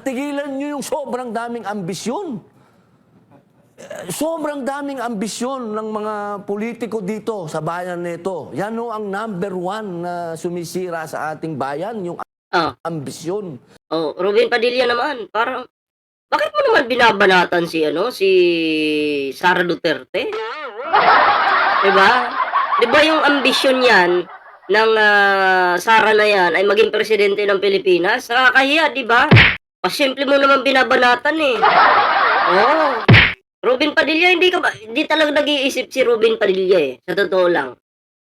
tigilan nyo yung sobrang daming ambisyon. Sobrang daming ambisyon ng mga politiko dito sa bayan nito. Yan o ang number one na sumisira sa ating bayan, yung ambisyon. Ruben Padilla naman, parang, bakit mo naman binabanatan si Sara Duterte? Diba? Diba yung ambisyon yan ng Sara na yan ay maging presidente ng Pilipinas? Nakakahiya, diba? Simple mo naman binabanatan eh. Ruben Padilla, hindi talaga nag-iisip si Ruben Padilla eh, sa totoo lang.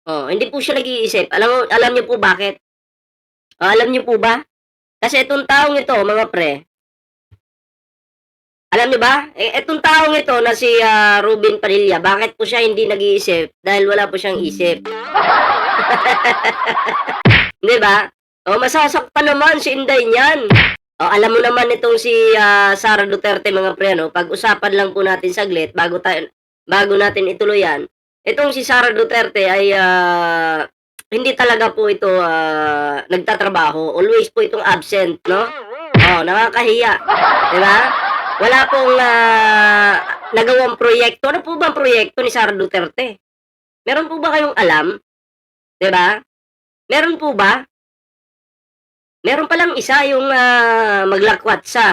Hindi po siya nag-iisip. Alam niyo po bakit? Alam niyo po ba? Kasi itong taong ito, mga pre, alam niyo ba? Itong taong ito na si Ruben Padilla, bakit po siya hindi nag-iisip? Dahil wala po siyang isip. Di ba? Masasaktan naman si Inday niyan. Alam mo naman itong si Sara Duterte, mga pre, no? Pag-usapan lang po natin saglit bago natin ituloy yan. Itong si Sara Duterte ay hindi talaga po ito nagtatrabaho. Always po itong absent, no? Nakakahiya. Di ba? Wala pong nagawang proyekto. Ano po ba ang proyekto ni Sara Duterte? Meron po ba kayong alam? Di ba? Meron po ba? Meron palang isa yung maglakwat sa.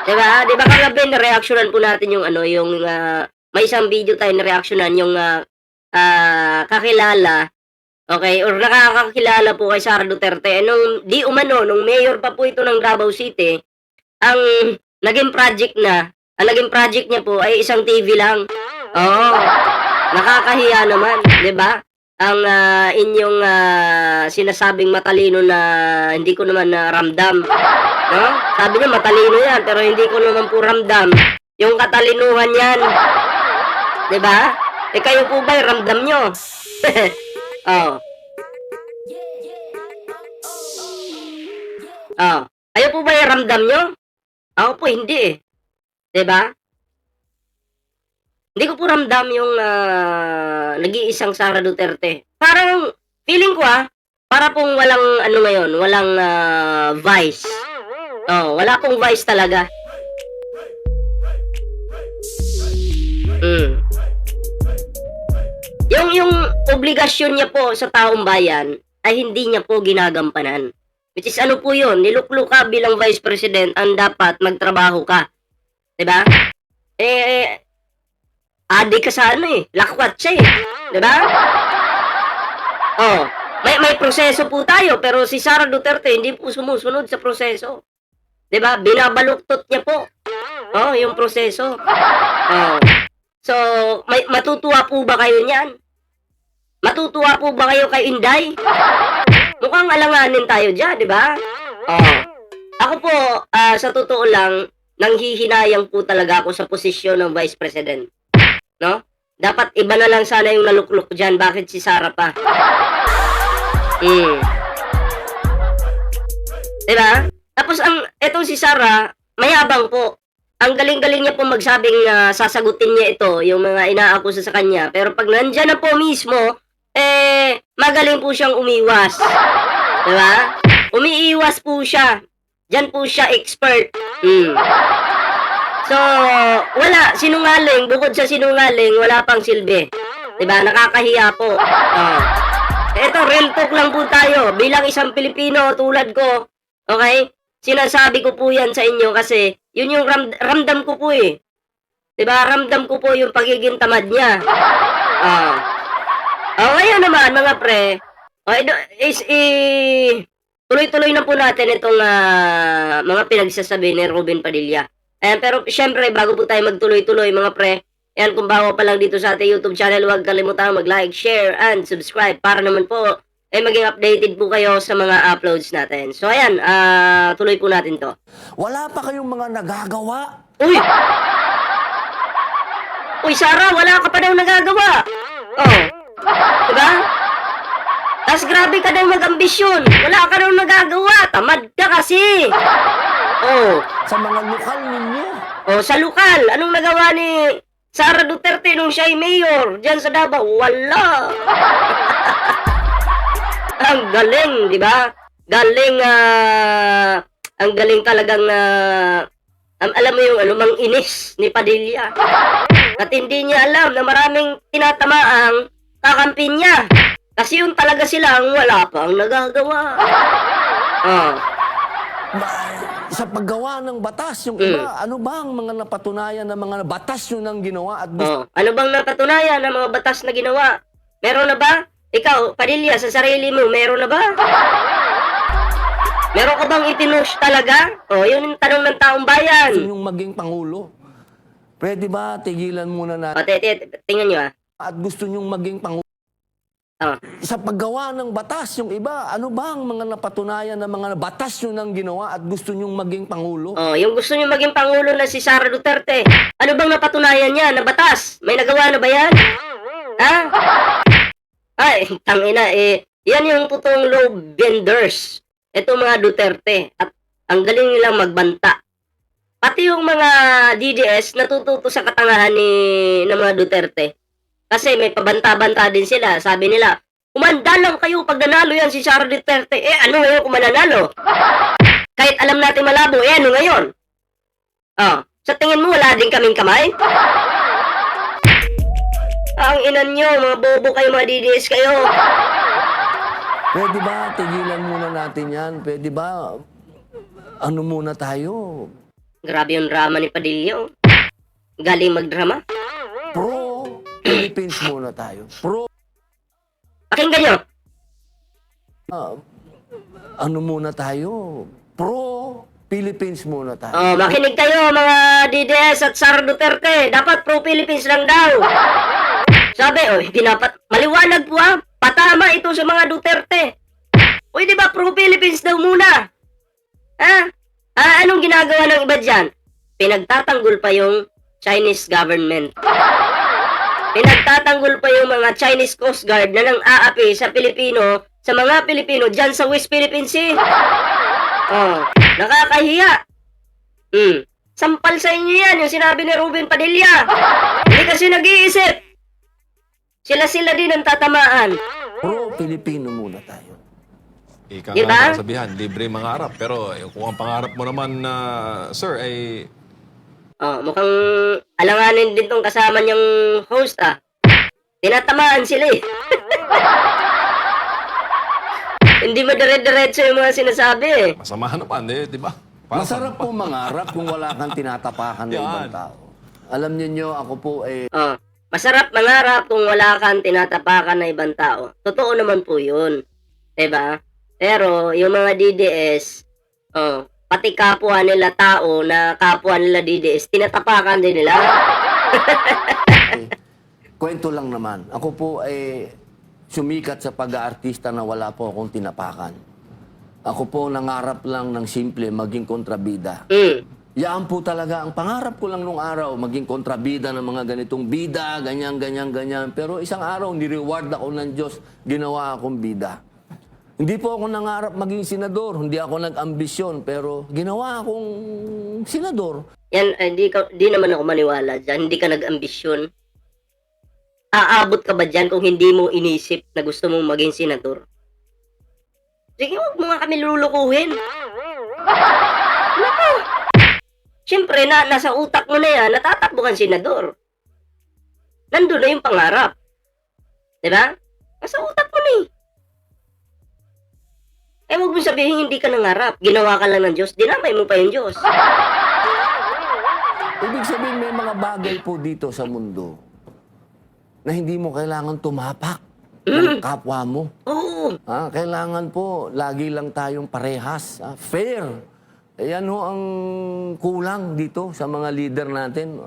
Diba? Diba kagabi na-reactionan po natin yung may isang video tayo na-reactionan yung kakilala, okay, or nakakakilala po kay Sara Duterte. Nung mayor pa po ito ng Davao City, ang naging project niya po ay isang TV lang. Nakakahiya naman, diba? Ang inyong sinasabing matalino na hindi ko naman ramdam. No? Sabi niya matalino yan, pero hindi ko naman po ramdam yung katalinuhan yan. Diba? Kayo po ba ramdam nyo? Kayo po ba ramdam nyo? Ako po hindi eh. Diba? Hindi ko po ramdam yung nag-iisang Sara Duterte. Parang, feeling ko para pong walang, walang vice. Wala pong vice talaga. Yung obligasyon niya po sa taong bayan ay hindi niya po ginagampanan. Which is ano po yun? Niluklo ka bilang vice president ang dapat magtrabaho ka. Diba? Adik ka sa lakwat siya eh. Diba? May proseso po tayo, pero si Sara Duterte hindi po sumusunod sa proseso. Diba? Binabaluktot niya po. Yung proseso. So, matutuwa po ba kayo niyan? Matutuwa po ba kayo kay Inday? Mukhang alanganin tayo dyan, diba? Ako po, sa totoo lang, nanghihinayang po talaga ako sa posisyon ng Vice President. No? Dapat iba na lang sana yung naluklok dyan. Bakit si Sara pa? Diba? Tapos etong si Sara, mayabang po. Ang galing-galing niya po magsabing sasagutin niya ito, yung mga inaakusa sa kanya. Pero pag nandyan na po mismo, magaling po siyang umiwas. Diba? Umiiwas po siya. Diyan po siya expert. So, wala, sinungaling, bukod sa sinungaling, wala pang silbi. Diba? Nakakahiya po. Ito, real talk lang po tayo. Bilang isang Pilipino tulad ko, okay? Sinasabi ko po yan sa inyo kasi yun yung ramdam ko po eh. Diba? Ramdam ko po yung pagiging tamad niya. Ngayon naman, mga pre, tuloy-tuloy na po natin itong mga pinagsasabi ni Ruben Padilla. Pero syempre, bago po tayo magtuloy-tuloy mga pre, kung bago pa lang dito sa ating YouTube channel, huwag kalimutan mag-like, share, and subscribe para naman po maging updated po kayo sa mga uploads natin. So ayan, tuloy po natin to. Wala pa kayong mga nagagawa? Uy, Sara, wala ka pa daw nagagawa. Diba? Tapos grabe ka daw mag-ambisyon. Wala ka daw nagagawa. Tamad ka kasi. Sa mga lokal ninyo? Sa lokal. Anong nagawa ni Sara Duterte nung siya ay mayor diyan sa Davao? Wala. Ang galing, di ba? Galing Ang galing talagang alam mo yung manginis ni Padilla. At hindi niya alam na maraming tinatamaang kakampi niya. Kasi yung talaga silang wala pang nagagawa. Oh. Sa paggawa ng batas, yung iba, ano ba ang mga napatunayan na mga batas yun ang ginawa at gusto Ano bang napatunayan ng mga batas na ginawa? Meron na ba? Ikaw, Padilla, sa sarili mo, meron na ba? Meron ka bang ipinush talaga? Yun yung tanong ng taong bayan. yung maging Pangulo? Pwede ba tigilan muna na Tingnan nyo at gusto nyong maging Pangulo? Oh. Sa paggawa ng batas, yung iba, ano ba ang mga napatunayan na mga batas yun ang ginawa at gusto nyong maging Pangulo? Yung gusto nyo maging Pangulo na si Sara Duterte, ano bang napatunayan niya na batas? May nagawa na ba yan? Ha? Ay, tangina yan yung totoong low vendors. Ito mga Duterte. At ang galing nilang magbanta. Pati yung mga DDS natututo sa katangahan ng mga Duterte. Kasi may pabanta-banta din sila. Sabi nila, umanda lang kayo pag nanalo yan si Sara Duterte. Ano ngayon kung mananalo? Kahit alam natin malabo, ano ngayon? Sa tingin mo, wala din kaming kamay? Ang inan nyo, mga bobo kayo, mga DDS kayo. Pwede ba tigilan muna natin yan? Pwede ba ano muna tayo? Grabe yung drama ni Padilla. Galing magdrama. Pro-Philippines muna tayo. Pakinggan nyo. Ano muna tayo? Pro-Philippines muna tayo. Makinig kayo mga DDS at Sara Duterte. Dapat pro-Philippines lang daw. Sabi, hindi dapat. Maliwanag po patama ito sa mga Duterte. Di ba pro-Philippines daw muna? Anong ginagawa ng iba dyan? Pinagtatanggol pa yung Chinese government. Pinagtatanggol pa yung mga Chinese Coast Guard na nang aapi sa Pilipino, sa mga Pilipino dyan sa West Philippine Sea. Nakakahiya. Sampal sa inyo yan, yung sinabi ni Ruben Padilla. Hindi kasi nag-iisip. Sila din ang tatamaan. Pro-Filipino muna tayo. Ika Diba? nga sabihan, libre mangarap. Pero kung ang pangarap mo naman na, sir, ay Mukhang alanganin din tong kasama niyang host Tinatamaan sila Hindi mo dire-diretso yung mga sinasabi masamahan naman, di ba? Masarap po mangarap kung wala kang tinatapakan ng ibang tao. Alam niyo ako po Masarap mangarap kung wala kang tinatapakan na ibang tao. Totoo naman po yun. Diba? Pero yung mga DDS, pati kapwa nila tao na kapwa nila DDS, tinatapakan din nila. Kwento lang naman. Ako po sumikat sa pag-aartista na wala po akong tinapakan. Ako po nangarap lang ng simple maging kontrabida. Yan po talaga. Ang pangarap ko lang nung araw, maging kontrabida ng mga ganitong bida, ganyan. Pero isang araw, ni-reward ako ng Diyos, ginawa akong bida. Hindi po ako nangarap maging senador, hindi ako nag-ambisyon, pero ginawa akong senador. Yan, di naman ako maniwala dyan. Hindi ka nag-ambisyon. Aabot ka ba dyan kung hindi mo inisip na gusto mong maging senador? Sige, huwag mo nga kami lulukuhin. Naku! Siyempre, nasa utak mo na yan, natatakbo kang senador. Nandun na yung pangarap. Diba? Nasa utak mo na huwag mo sabihin hindi ka nangarap. Ginawa ka lang ng Diyos, dinamay mo pa yung Diyos. Ibig sabihin, may mga bagay po dito sa mundo na hindi mo kailangan tumapak ng kapwa mo. Oo. Kailangan po, lagi lang tayong parehas. Fair. Yan ho ang kulang dito sa mga leader natin.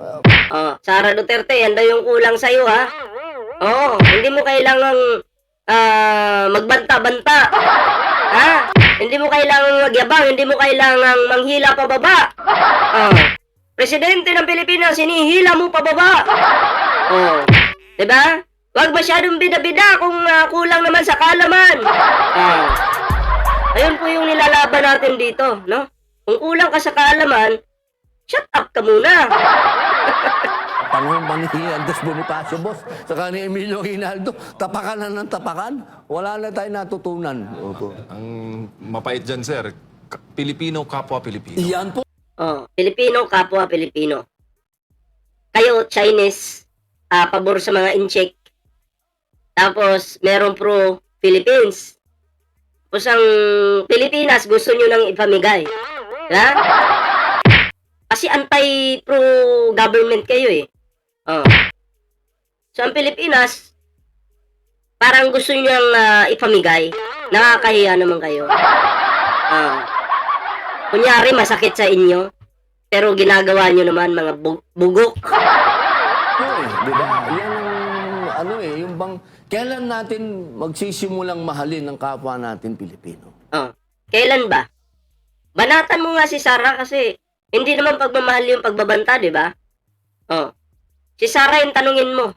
Sara Duterte, yan daw yung kulang sa'yo, hindi mo kailangang magbanta-banta. Hindi mo kailangang magyabang, hindi mo kailangang manghila pababa. Presidente ng Pilipinas, hinihila mo pababa. Diba? Huwag masyadong bida-bida kung kulang naman sa kalaman. Ayun po yung nilalaban natin dito, no? Kung kulang ka sa kaalaman, shut up ka muna. Panahon ba ni Andres Bonifacio, boss? Saka ni Emilio Ginaldo, tapakan na ng tapakan. Wala na tayo natutunan. ang mapait dyan, sir, Pilipino, kapwa Pilipino. Iyan po. Oh, Pilipino, kapwa Pilipino. Kayo, Chinese, pabor sa mga incheck. Tapos, merong pro Philippines. Tapos ang Pilipinas, gusto nyo nang ipamigay. Ha? Kasi anti-pro government kayo eh. Oh. So, ang Pilipinas, parang gusto nyo nang ipamigay. Nakakahiya naman kayo. Kunyari, masakit sa inyo. Pero ginagawa nyo naman mga bugok. Di ba? Yan ang, yung bang, kailan natin magsisimulang mahalin ng kapwa natin Pilipino? Oh. Kailan ba? Banatan mo nga si Sarah kasi hindi naman pagmamahal yung pagbabanta, di ba? Oh. Si Sarah yung tanungin mo.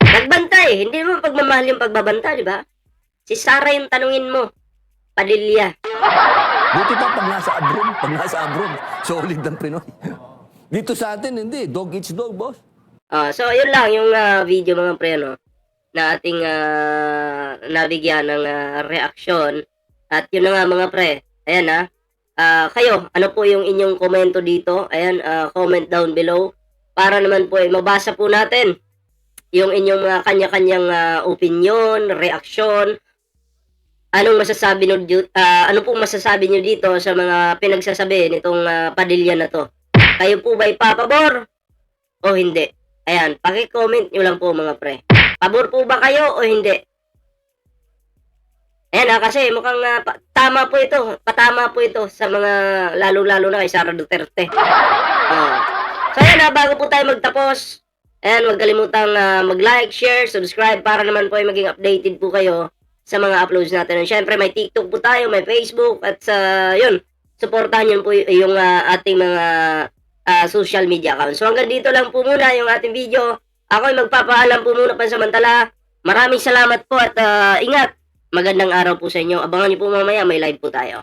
Nagbanta eh. Hindi naman pagmamahal yung pagbabanta, di ba? Si Sarah yung tanungin mo. Padilya. Buti pa pag nasa abroad, solid ang Pinoy. Dito sa atin, hindi. Dog eats dog, boss. So, yun lang yung video mga pre, no? Na ating nabigyan ng reaksyon. At yun na nga mga pre. Ayan kayo, ano po yung inyong komento dito? Ayan, comment down below. Para naman po mabasa po natin yung inyong mga kanya-kanyang opinion, reaksyon. Anong masasabi ano pong masasabi niyo dito sa mga pinagsasabi nitong Padilla na to? Kayo po ba ipapabor o hindi? Ayan, paki-comment niyo lang po mga pre. Pabor po ba kayo o hindi? Ayan kasi mukhang tama po ito. Patama po ito sa mga lalo-lalo na kay Sara Duterte. So ayan bago po tayo magtapos, ayan, huwag kalimutang mag-like, share, subscribe para naman po ay maging updated po kayo sa mga uploads natin. And syempre may TikTok po tayo, may Facebook at yun, supportahan nyo po yung ating mga social media accounts. So hanggang dito lang po muna yung ating video. Ako ay magpapaalam po muna pansamantala. Maraming salamat po at ingat. Magandang araw po sa inyo. Abangan nyo po mamaya, may live po tayo.